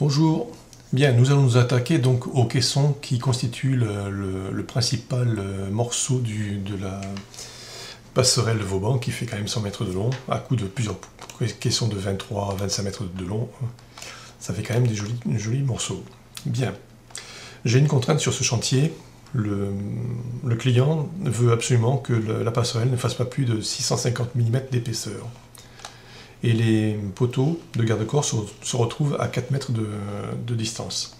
Bonjour, bien, nous allons nous attaquer donc au caisson qui constitue le principal morceau de la passerelle de Vauban qui fait quand même 100 mètres de long, à coup de plusieurs caissons de 23 à 25 mètres de long. Ça fait quand même des jolis morceaux. Bien, j'ai une contrainte sur ce chantier. Le client veut absolument que la passerelle ne fasse pas plus de 650 mm d'épaisseur. Et les poteaux de garde-corps se retrouvent à 4 mètres de distance.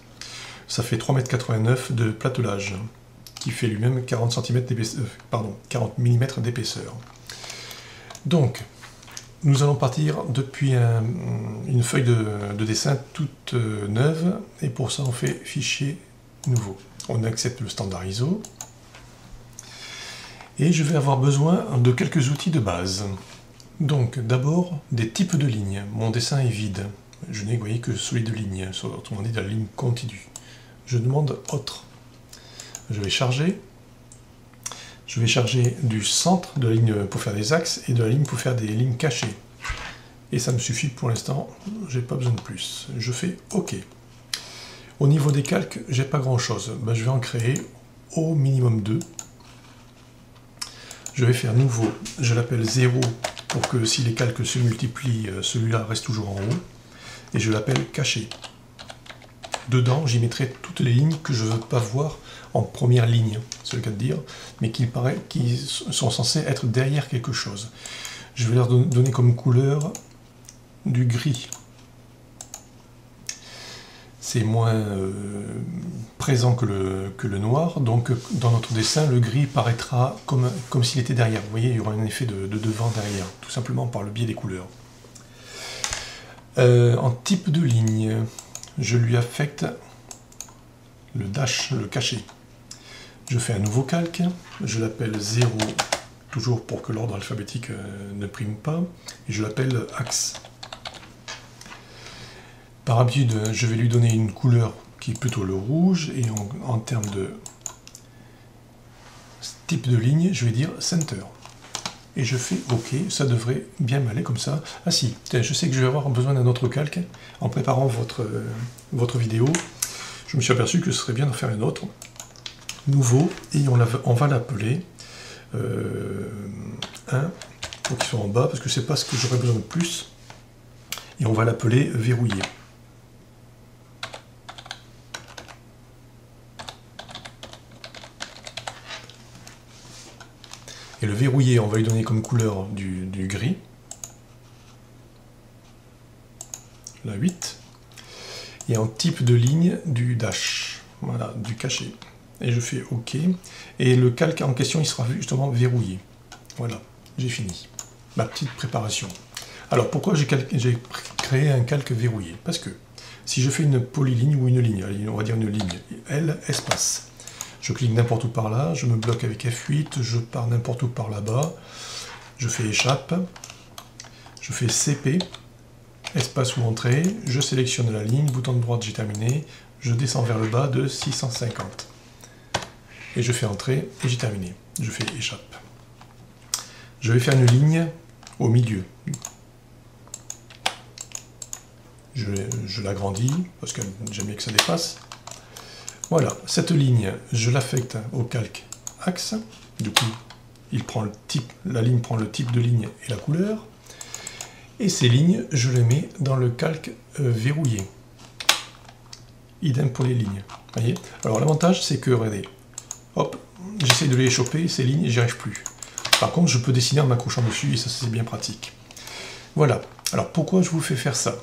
Ça fait 3,89 m de platelage, qui fait lui-même 40 mm d'épaisseur. Donc, nous allons partir depuis une feuille de dessin toute neuve, et pour ça on fait fichier nouveau. On accepte le standard ISO, et je vais avoir besoin de quelques outils de base. Donc d'abord des types de lignes. Mon dessin est vide. Je n'ai, voyez, que celui de ligne, autrement dit de la ligne continue. Je demande autre. Je vais charger. Je vais charger du centre de la ligne pour faire des axes et de la ligne pour faire des lignes cachées. Et ça me suffit pour l'instant, j'ai pas besoin de plus. Je fais OK. Au niveau des calques, j'ai pas grand chose. Je vais en créer au minimum 2. Je vais faire nouveau, je l'appelle 0 pour que si les calques se multiplient, celui-là reste toujours en haut. Et je l'appelle caché. Dedans, j'y mettrai toutes les lignes que je ne veux pas voir en première ligne, c'est le cas de dire, mais qui sont censées être derrière quelque chose. Je vais leur donner comme couleur du gris. C'est moins présent que le noir, donc dans notre dessin, le gris paraîtra comme s'il était derrière. Vous voyez, il y aura un effet de devant derrière, tout simplement par le biais des couleurs. En type de ligne, je lui affecte le dash, le caché. Je fais un nouveau calque, je l'appelle 0, toujours pour que l'ordre alphabétique ne prime pas, et je l'appelle axe. Par habitude, je vais lui donner une couleur qui est plutôt le rouge, et en termes de type de ligne, je vais dire center. Et je fais OK, ça devrait bien m'aller comme ça. Ah si, je sais que je vais avoir besoin d'un autre calque. En préparant votre vidéo, je me suis aperçu que ce serait bien d'en faire un autre. Nouveau, et on va l'appeler 1, pour qu'il soit en bas, parce que c'est pas ce que j'aurais besoin de plus. Et on va l'appeler verrouillé. Et le verrouillé, on va lui donner comme couleur du gris. La 8. Et en type de ligne, du dash. Voilà, du caché. Et je fais OK. Et le calque en question, il sera justement verrouillé. Voilà, j'ai fini. Ma petite préparation. Alors, pourquoi j'ai créé un calque verrouillé? Parce que si je fais une polyligne ou une ligne, on va dire une ligne, L, espace. Je clique n'importe où par là, je me bloque avec F8, je pars n'importe où par là-bas, je fais échappe, je fais CP, espace ou entrée, je sélectionne la ligne, bouton de droite, j'ai terminé, je descends vers le bas de 650. Et je fais entrée et j'ai terminé. Je fais échappe. Je vais faire une ligne au milieu. Je l'agrandis, parce que j'aime bien que ça dépasse. Voilà, cette ligne, je l'affecte au calque axe. Du coup, la ligne prend le type de ligne et la couleur. Et ces lignes, je les mets dans le calque verrouillé. Idem pour les lignes. Voyez. Alors l'avantage, c'est que, regardez, hop, j'essaie de les choper, ces lignes, et j'y arrive plus. Par contre, je peux dessiner en m'accrochant dessus, et ça, c'est bien pratique. Voilà. Alors, pourquoi je vous fais faire ça?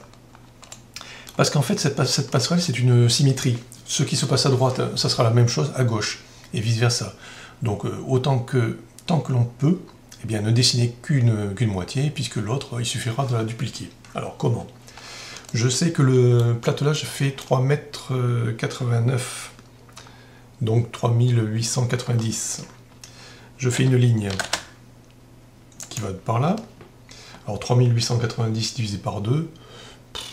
Parce qu'en fait, cette passerelle, c'est une symétrie. Ce qui se passe à droite, ça sera la même chose à gauche, et vice-versa. Donc, tant que l'on peut, eh bien, ne dessinez qu'une moitié, puisque l'autre, il suffira de la dupliquer. Alors, comment? Je sais que le platelage fait 3,89 m, donc 3890. Je fais une ligne qui va par là. Alors, 3890 divisé par 2,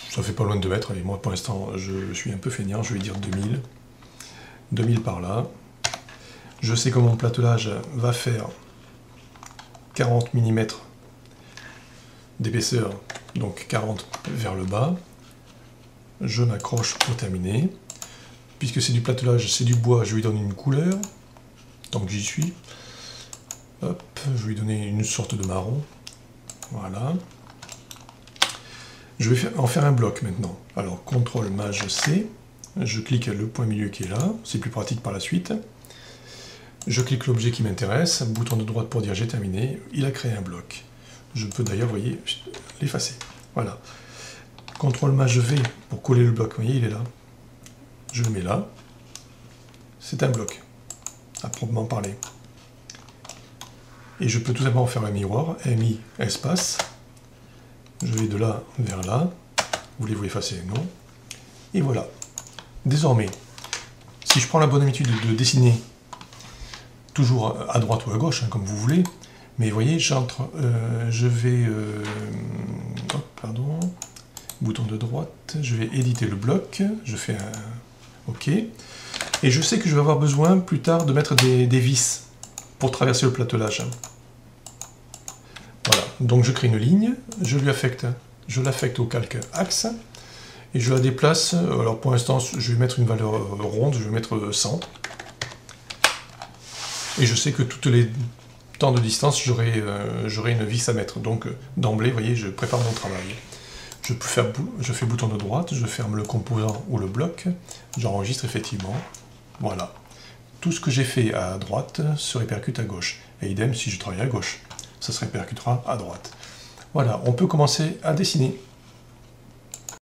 ça fait pas loin de 2 mètres, et moi pour l'instant je suis un peu feignant, je vais dire 2000. 2000 par là. Je sais que mon platelage va faire 40 mm d'épaisseur, donc 40 vers le bas. je m'accroche pour terminer. Puisque c'est du platelage, c'est du bois, je lui donne une couleur. Tant que j'y suis. Hop, je vais lui donner une sorte de marron. Voilà. Je vais en faire un bloc maintenant. Alors, CTRL Maj C. Je clique le point milieu qui est là. C'est plus pratique par la suite. Je clique l'objet qui m'intéresse. Bouton de droite pour dire j'ai terminé. Il a créé un bloc. Je peux d'ailleurs, vous voyez, l'effacer. Voilà. CTRL Maj V pour coller le bloc. Vous voyez, il est là. Je le mets là. C'est un bloc, à proprement parler. Et je peux tout simplement faire un miroir, MI espace. Je vais de là vers là. Voulez-vous effacer? Non. Et voilà. Désormais, si je prends la bonne habitude de dessiner toujours à droite ou à gauche, hein, comme vous voulez, mais vous voyez, j'entre, je vais, pardon, bouton de droite, je vais éditer le bloc, je fais un OK, et je sais que je vais avoir besoin plus tard de mettre des vis pour traverser le platelage. Voilà, donc je crée une ligne, je l'affecte au calque axe, et je la déplace. Alors pour l'instant, je vais mettre une valeur ronde, je vais mettre 100. Et je sais que toutes les temps de distance, j'aurai une vis à mettre. Donc d'emblée, vous voyez, je prépare mon travail. Je fais bouton de droite, je ferme le composant ou le bloc, j'enregistre effectivement. Voilà. Tout ce que j'ai fait à droite se répercute à gauche. Et idem, si je travaille à gauche, ça se répercutera à droite. Voilà, on peut commencer à dessiner.